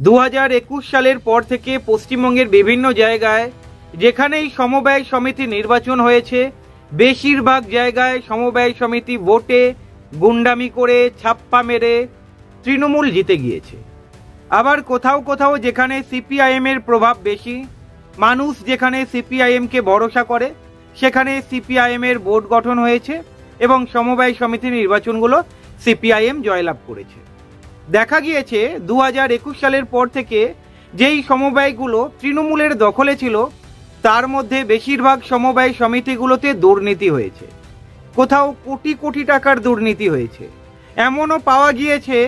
2021 সালের পর থেকে পশ্চিমবঙ্গের বিভিন্ন জায়গায় যেখানেই সমবায় সমিতি নির্বাচন হয়েছে, বেশিরভাগ জায়গায় সমবায় সমিতি ভোটে গুন্ডামি করে ছাপ্পা মেরে তৃণমূল জিতে গিয়েছে। আবার কোথাও কোথাও যেখানে সিপিআইএমের প্রভাব বেশি, মানুষ যেখানে সিপিআইএমকে ভরসা করে, সেখানে সিপিআইএমের বোর্ড গঠন হয়েছে এবং সমবায় সমিতি নির্বাচনগুলো সিপিআইএম জয়লাভ করেছে। দেখা গিয়েছে 2021 সালের পর থেকে যেই সমবায়গুলো তৃণমূলের দখলে ছিল, তার মধ্যে বেশিরভাগ সমবায় সমিতিগুলোতে দুর্নীতি হয়েছে। কোথাও কোটি কোটি টাকার দুর্নীতি হয়েছে। এমনও পাওয়া গিয়েছে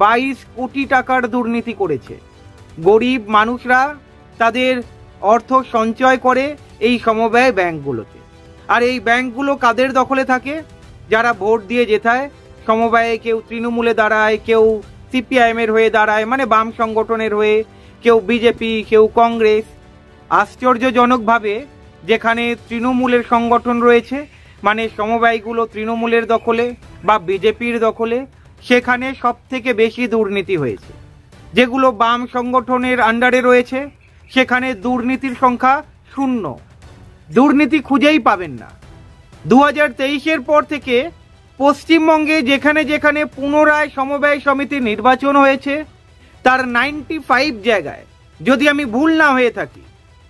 22 কোটি টাকার দুর্নীতি করেছে। গরিব মানুষরা তাদের অর্থ সঞ্চয় করে এই সমবায় ব্যাংকগুলোতে। আর এই ব্যাংকগুলো কাদের দখলে থাকে? যারা ভোট দিয়ে জেতায়। সমবায়ে কেউ তৃণমূলে দাঁড়ায়, কেউ সিপিআইএমের হয়ে দাঁড়ায়, মানে বাম সংগঠনের হয়ে, কেউ বিজেপি, কেউ কংগ্রেস। আশ্চর্যজনকভাবে যেখানে তৃণমূলের সংগঠন রয়েছে, মানে সমবায়গুলো তৃণমূলের দখলে বা বিজেপির দখলে, সেখানে সব থেকে বেশি দুর্নীতি হয়েছে। যেগুলো বাম সংগঠনের আন্ডারে রয়েছে, সেখানে দুর্নীতির সংখ্যা 0। দুর্নীতি খুঁজেই পাবেন না। 2023-এর পর থেকে পশ্চিমবঙ্গে যেখানে যেখানে পুনরায় সমবায় সমিতি নির্বাচন হয়েছে, তার 95 জায়গায়, যদি আমি ভুল না হয়ে থাকি,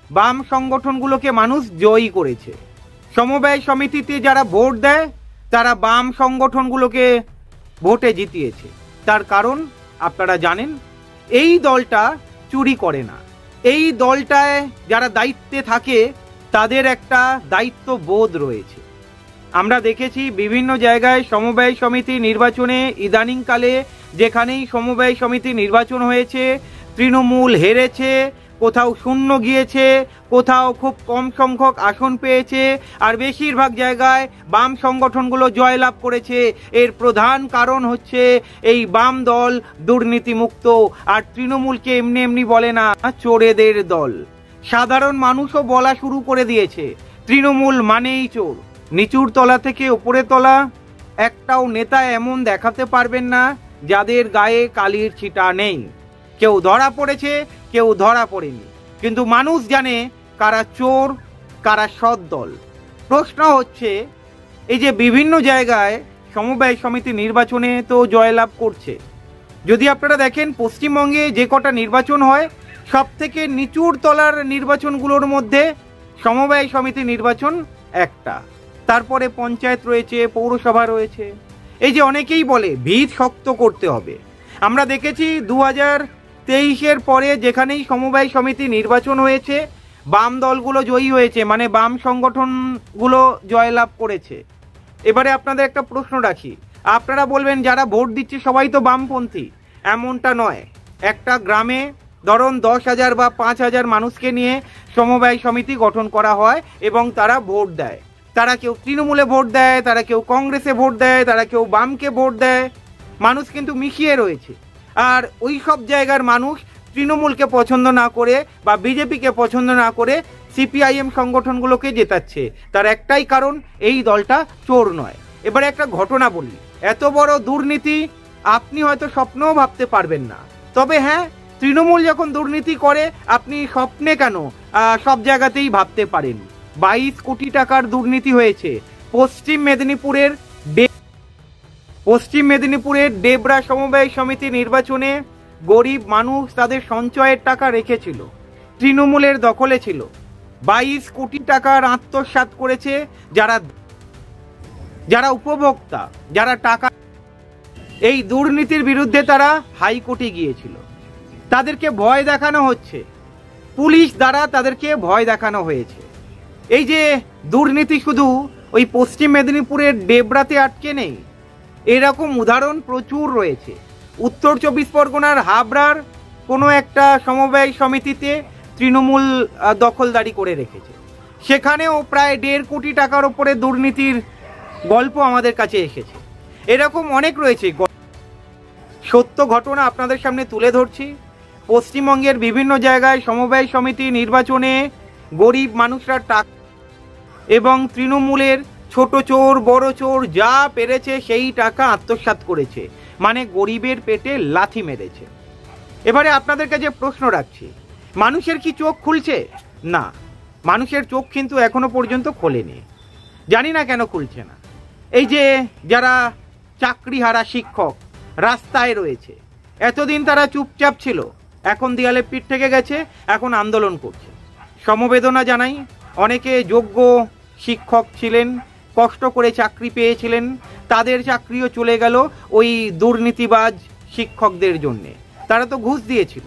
বাম সংগঠনগুলোকে মানুষ জয়ী করেছে। সমবায় সমিতিতে যারা ভোট দেয়, তারা বাম সংগঠনগুলোকে ভোটে জিতিয়েছে। তার কারণ আপনারা জানেন, এই দলটা চুরি করে না। এই দলটায় যারা দায়িত্বে থাকে, তাদের একটা দায়িত্ববোধ রয়েছে। আমরা দেখেছি বিভিন্ন জায়গায় সমবায় সমিতি নির্বাচনে ইদানিংকালে যেখানেই সমবায় সমিতি নির্বাচন হয়েছে, তৃণমূল হেরেছে, কোথাও 0 গিয়েছে, কোথাও খুব কম সংখ্যক আসন পেয়েছে, আর বেশিরভাগ জায়গায় বাম সংগঠনগুলো জয়লাভ করেছে। এর প্রধান কারণ হচ্ছে এই বাম দল দুর্নীতিমুক্ত। আর তৃণমূলকে এমনি এমনি বলে না, চোরেদের দল। সাধারণ মানুষও বলা শুরু করে দিয়েছে, তৃণমূল মানেই চোর। নিচুর তলা থেকে উপরে তলা একটাও নেতা এমন দেখাতে পারবেন না যাদের গায়ে কালির ছিটা নেই। কেউ ধরা পড়েছে, কেউ ধরা পড়েনি, কিন্তু মানুষ জানে কারা চোর, কারা সৎ দল। প্রশ্ন হচ্ছে, এই যে বিভিন্ন জায়গায় সমবায় সমিতি নির্বাচনে তো জয়লাভ করছে, যদি আপনারা দেখেন পশ্চিমবঙ্গে যে কটা নির্বাচন হয়, সব থেকে নিচুর তলার নির্বাচনগুলোর মধ্যে সমবায় সমিতি নির্বাচন একটা। তারপরে পঞ্চায়েত রয়েছে, পৌরসভা রয়েছে। এই যে অনেকেই বলে ভিত শক্ত করতে হবে, আমরা দেখেছি 2023-এর পরে যেখানেই সমবায় সমিতি নির্বাচন হয়েছে, বাম দলগুলো জয়ী হয়েছে, মানে বাম সংগঠনগুলো জয়লাভ করেছে। এবারে আপনাদের একটা প্রশ্ন রাখি, আপনারা বলবেন যারা ভোট দিচ্ছে সবাই তো বামপন্থী। এমনটা নয়। একটা গ্রামে ধরুন 10,000 বা 5,000 মানুষকে নিয়ে সমবায় সমিতি গঠন করা হয় এবং তারা ভোট দেয়। তারা কেউ তৃণমূলে ভোট দেয়, তারা কেউ কংগ্রেসে ভোট দেয়, তারা কেউ বামকে ভোট দেয়। মানুষ কিন্তু মিশিয়ে রয়েছে। আর ওই সব জায়গার মানুষ তৃণমূলকে পছন্দ না করে বা বিজেপিকে পছন্দ না করে সিপিআইএম সংগঠনগুলোকে জেতাচ্ছে। তার একটাই কারণ, এই দলটা চোর নয়। এবারে একটা ঘটনা বলি, এত বড় দুর্নীতি আপনি হয়তো স্বপ্নেও ভাবতে পারবেন না। তবে হ্যাঁ, তৃণমূল যখন দুর্নীতি করে, আপনি স্বপ্নে কেন, সব জায়গাতেই ভাবতে পারেন। 22 কোটি টাকার দুর্নীতি হয়েছে পশ্চিম মেদিনীপুরের ডেবরা সমবায় সমিতি নির্বাচনে। গরিব মানুষ তাদের সঞ্চয়ের টাকা রেখেছিল, তৃণমূলের দখলে ছিল। 22 কোটি টাকার আত্মসাৎ করেছে যারা উপভোক্তা, যারা টাকা। এই দুর্নীতির বিরুদ্ধে তারা হাইকোর্টে গিয়েছিল। তাদেরকে ভয় দেখানো হচ্ছে, পুলিশ দ্বারা তাদেরকে ভয় দেখানো হয়েছে। এই যে দুর্নীতি শুধু ওই পশ্চিম মেদিনীপুরের ডেবরাতে আটকে নেই, এরকম উদাহরণ প্রচুর রয়েছে। উত্তর 24 পরগনার হাবড়ার কোনো একটা সমবায় সমিতিতে তৃণমূল দখলদারি করে রেখেছে, সেখানেও প্রায় 1.5 কোটি টাকার ওপরে দুর্নীতির গল্প আমাদের কাছে এসেছে। এরকম অনেক রয়েছে। সত্য ঘটনা আপনাদের সামনে তুলে ধরছি। পশ্চিমবঙ্গের বিভিন্ন জায়গায় সমবায় সমিতি নির্বাচনে গরিব মানুষরা টাকা এবং তৃণমূলের ছোট চোর বড় চোর যা পেরেছে সেই টাকা আত্মসাৎ করেছে, মানে গরিবের পেটে লাথি মেরেছে। এবারে আপনাদের কাছে প্রশ্ন রাখছি, মানুষের কি চোখ খুলছে? না, মানুষের চোখ কিন্তু এখনো পর্যন্ত খোলেনি। জানি না কেন খুলছে না। এই যে যারা চাকরিহারা শিক্ষক রাস্তায় রয়েছে, এতদিন তারা চুপচাপ ছিল, এখন দেয়ালে পিঠ থেকে গেছে, এখন আন্দোলন করছে। সমবেদনা জানাই। অনেকে যোগ্য শিক্ষক ছিলেন, কষ্ট করে চাকরি পেয়েছিলেন, তাদের চাকরিও চলে গেল ওই দুর্নীতিবাজ শিক্ষকদের জন্যে। তারা তো ঘুষ দিয়েছিল।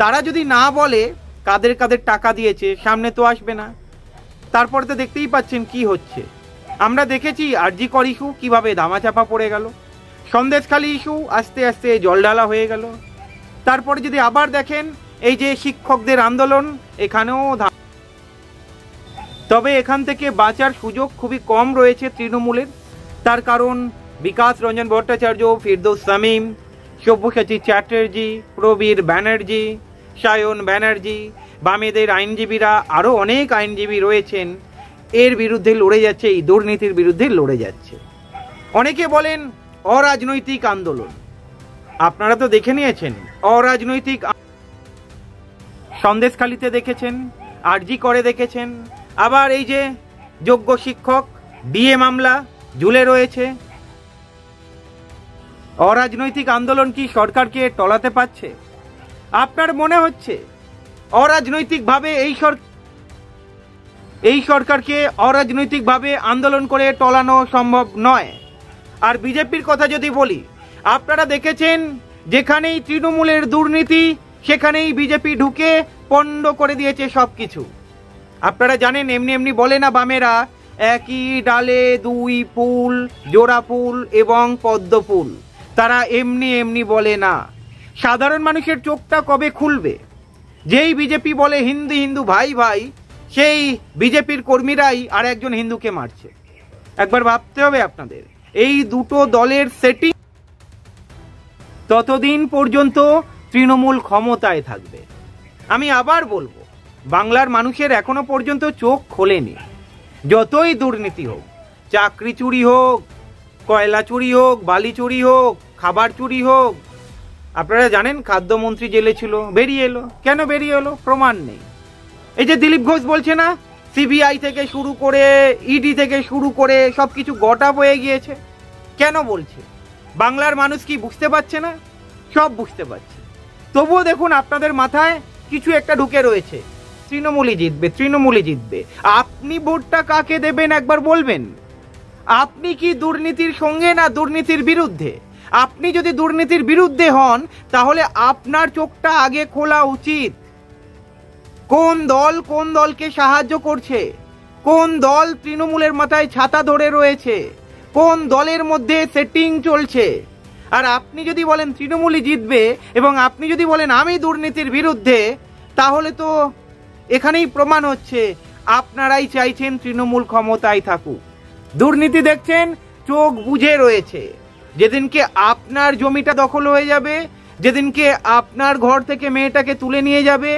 তারা যদি না বলে কাদের কাদের টাকা দিয়েছে, সামনে তো আসবে না। তারপরে তো দেখতেই পাচ্ছেন কি হচ্ছে। আমরা দেখেছি আরজি কর ইস্যু কীভাবে ধামাচাপা পড়ে গেল, সন্দেশখালী ইস্যু আস্তে আস্তে জলঢালা হয়ে গেল। তারপরে যদি আবার দেখেন এই যে শিক্ষকদের আন্দোলন, এখানেও তবে এখান থেকে বাঁচার সুযোগ খুবই কম রয়েছে তৃণমূলের। তার কারণ বিকাশ রঞ্জন ভট্টাচার্য, ফিরদৌস শামীম, সব্যসাচী চ্যাটার্জি, প্রবীর ব্যানার্জি, সায়ন ব্যানার্জি, বামেদের আইনজীবীরা, আরও অনেক আইনজীবী রয়েছেন, এর বিরুদ্ধে লড়ে যাচ্ছে, এই দুর্নীতির বিরুদ্ধে লড়ে যাচ্ছে। অনেকে বলেন অরাজনৈতিক আন্দোলন। আপনারা তো দেখে নিয়েছেন অরাজনৈতিক, সন্দেশখালীতে দেখেছেন, আরজি করে দেখেছেন, আবার এই যে যোগ্য শিক্ষক ডিএ মামলা ঝুলে রয়েছে। অরাজনৈতিক আন্দোলন কি সরকারকে টলাতে পারছে? আপনার মনে হচ্ছে অরাজনৈতিকভাবে এই সরকারকে অরাজনৈতিকভাবে আন্দোলন করে টলানো সম্ভব নয়? আর বিজেপির কথা যদি বলি, আপনারা দেখেছেন যেখানেই তৃণমূলের দুর্নীতি সেখানেই বিজেপি ঢুকে পণ্ড করে দিয়েছে সব কিছু। আপনারা জানেন এমনি এমনি বলে না বামেরা, একই ডালে দুই ফুল, জোড়া ফুল এবং পদ্ম ফুল। তারা এমনি এমনি বলে না। সাধারণ মানুষের চোখটা কবে খুলবে? যেই বিজেপি বলে হিন্দু হিন্দু ভাই ভাই, সেই বিজেপির কর্মীরাই আর একজন হিন্দুকে মারছে। একবার ভাবতে হবে আপনাদের, এই দুটো দলের সেটিং ততদিন পর্যন্ত তৃণমূল ক্ষমতায় থাকবে। আমি আবার বলবো, বাংলার মানুষের এখনো পর্যন্ত চোখ খোলেনি। যতই দুর্নীতি হোক, চাকরি চুরি হোক, কয়লা চুরি হোক, বালি চুরি হোক, খাবার চুরি হোক। আপনারা জানেন খাদ্যমন্ত্রী জেলে ছিল, বেরিয়ে এলো। কেন বেরিয়ে এলো? প্রমাণ নেই। এই যে দিলীপ ঘোষ বলছে না, সিবিআই থেকে শুরু করে ইডি থেকে শুরু করে সবকিছু গটাপ হয়ে গিয়েছে। কেন বলছে? বাংলার মানুষ কি বুঝতে পারছে না? সব বুঝতে পারছে। তবুও দেখুন আপনাদের মাথায় কিছু একটা ঢুকে রয়েছে, তৃণমূলই জিতবে, তৃণমূলই জিতবে। আপনি ভোটটা কাকে দেবেন একবার বলবেন? আপনি কি দুর্নীতির সঙ্গে না দুর্নীতির বিরুদ্ধে? আপনি যদি দুর্নীতির বিরুদ্ধে হন তাহলে আপনার চোখটা আগে খোলা উচিত। কোন দল কোন দলকে সাহায্য করছে, কোন দল তৃণমূলের মাথায় ছাতা ধরে রয়েছে, কোন দলের মধ্যে সেটিং চলছে। আর আপনি যদি বলেন তৃণমূলই জিতবে এবং আপনি যদি বলেন আমি দুর্নীতির বিরুদ্ধে, তাহলে তো এখানেই প্রমাণ হচ্ছে আপনারাই চাইছেন তৃণমূল ক্ষমতায় থাকুক। দুর্নীতি দেখছেন, চোখ বুজে রয়েছে। যেদিনকে আপনার জমিটা দখল হয়ে যাবে, যেদিনকে আপনার ঘর থেকে মেয়েটাকে তুলে নিয়ে যাবে,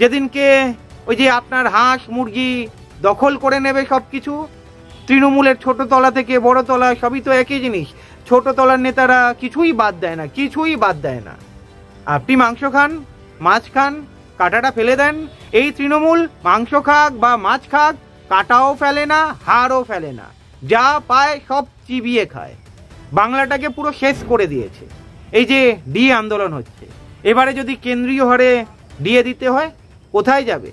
যেদিনকে ওই যে আপনার হাঁস মুরগি দখল করে নেবে সব কিছু, তৃণমূলের ছোট তলা থেকে বড় তলা সবই তো একই জিনিস। ছোট তলার নেতারা কিছুই বাদ দেয় না, কিছুই বাদ দেয় না। আপনি মাংস খান, মাছ খান, কাঁটাটা ফেলে দেন। এই তৃণমূল মাংস খাক বা মাছ খাক, কাঁটাও ফেলে না, হাড়ও ফেলে না, যা পায় সব চিবিয়ে খায়। বাংলাটাকে পুরো শেষ করে দিয়েছে। এই যে ডিএ আন্দোলন হচ্ছে, এবারে যদি কেন্দ্রীয় হারে ডিএ দিতে হয়, কোথায় যাবে?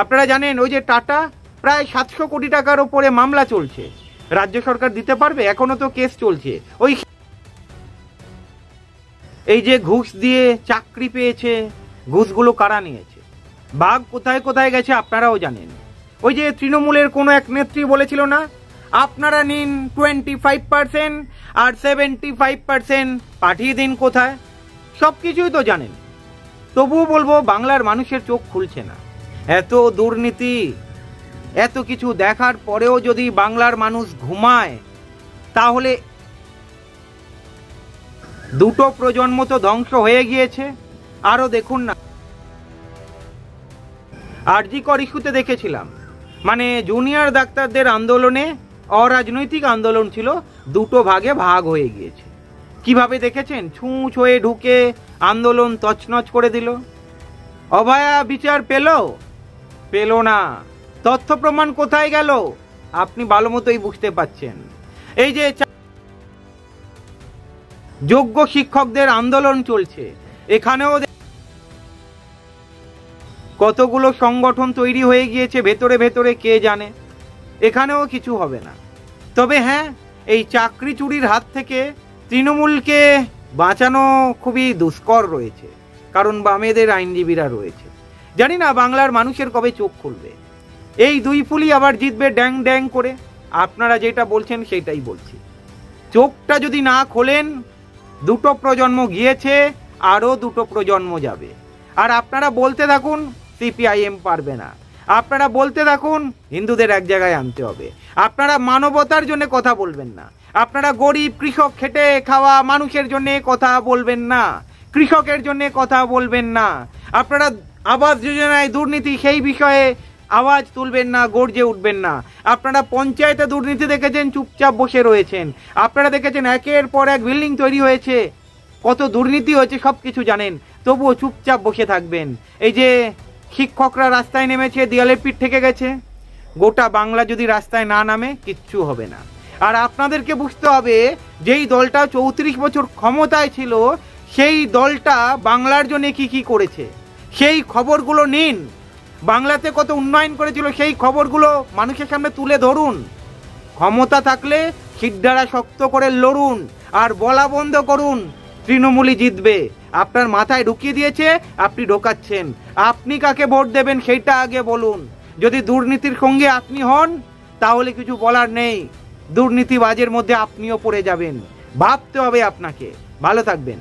আপনারা জানেন ওই যে টাটা, প্রায় 700 কোটি টাকার ওপরে মামলা চলছে। রাজ্য সরকার দিতে পারবে? এখনো তো কেস চলছে। ওই এই যে ঘুষ দিয়ে চাকরি পেয়েছে, ঘুষগুলো কারা নিয়েছে, ভাগ কোথায় কোথায় গেছে আপনারাও জানেন। ওই যে তৃণমূলের কোনো এক নেত্রী বলেছিল না, আপনারা নিন 25% আর 75% পাঠিয়ে দিন কোথায়। সব কিছুই তো জানেন। তবুও বলবো বাংলার মানুষের চোখ খুলছে না। এত দুর্নীতি, এত কিছু দেখার পরেও যদি বাংলার মানুষ ঘুমায়, তাহলে দুটো প্রজন্ম তো ধ্বংস হয়ে গিয়েছে। আরো দেখুন না, আরজি কর ইস্যুতে দেখেছিলাম, মানে জুনিয়র ডাক্তারদের আন্দোলনে অরাজনৈতিক আন্দোলন ছিল, দুটো ভাগে ভাগ হয়ে গিয়েছে। কিভাবে দেখেছেন? ছুঁচ হয়ে ঢুকে আন্দোলন তছনছ করে দিল। অভয়া বিচার পেল না। তথ্য প্রমাণ কোথায় গেল আপনি ভালো মতোই বুঝতে পাচ্ছেন। এই যে যোগ্য শিক্ষকদের আন্দোলন চলছে, এখানেও কতগুলো সংগঠন তৈরি হয়ে গিয়েছে ভেতরে ভেতরে কে জানে, এখানেও কিছু হবে না। তবে হ্যাঁ, এই চাকরি চুরির হাত থেকে তৃণমূলকে বাঁচানো খুবই দুষ্কর রয়েছে, কারণ বামেদের আইনজীবীরা রয়েছে। জানি না বাংলার মানুষের কবে চোখ খুলবে। এই দুই ফুলি আবার জিতবে ড্যাং ড্যাং করে। আপনারা যেটা বলছেন সেটাই বলছি। চোখটা যদি না খোলেন, দুটো প্রজন্ম গিয়েছে, আরও দুটো প্রজন্ম যাবে। আর আপনারা বলতে থাকুন সিপিআইএম পারবে না, আপনারা বলতে থাকুন হিন্দুদের এক জায়গায় আনতে হবে, আপনারা মানবতার জন্য কথা বলবেন না, আপনারা গরিব কৃষক খেটে খাওয়া মানুষের জন্য কথা বলবেন না, কৃষকের জন্য কথা বলবেন না, আপনারা আবাস যোজনায় দুর্নীতি সেই বিষয়ে আওয়াজ তুলবেন না, গর্জে উঠবেন না। আপনারা পঞ্চায়েতে দুর্নীতি দেখেছেন, চুপচাপ বসে রয়েছেন। আপনারা দেখেছেন একের পর এক বিল্ডিং তৈরি হয়েছে, কত দুর্নীতি হয়েছে সব কিছু জানেন, তবুও চুপচাপ বসে থাকবেন। এই যে শিক্ষকরা রাস্তায় নেমেছে, দেয়ালে পিঠ থেকে গেছে, গোটা বাংলা যদি রাস্তায় না নামে কিচ্ছু হবে না। আর আপনাদেরকে বুঝতে হবে, যেই দলটা 34 বছর ক্ষমতায় ছিল, সেই দলটা বাংলার জন্য কি কি করেছে সেই খবরগুলো নিন। বাংলাতে কত উন্নয়ন করেছিল সেই খবরগুলো মানুষের সামনে তুলে ধরুন। ক্ষমতা থাকলে সিদ্ধারা শক্ত করে লড়ুন আর বলা বন্ধ করুন তৃণমূলই জিতবে। আপনার মাথায় ঢুকিয়ে দিয়েছে, আপনি ঢোকাচ্ছেন। আপনি কাকে ভোট দেবেন সেইটা আগে বলুন। যদি দুর্নীতির সঙ্গে আপনি হন তাহলে কিছু বলার নেই, দুর্নীতিবাজের মধ্যে আপনিও পড়ে যাবেন। ভাবতে হবে আপনাকে। ভালো থাকবেন।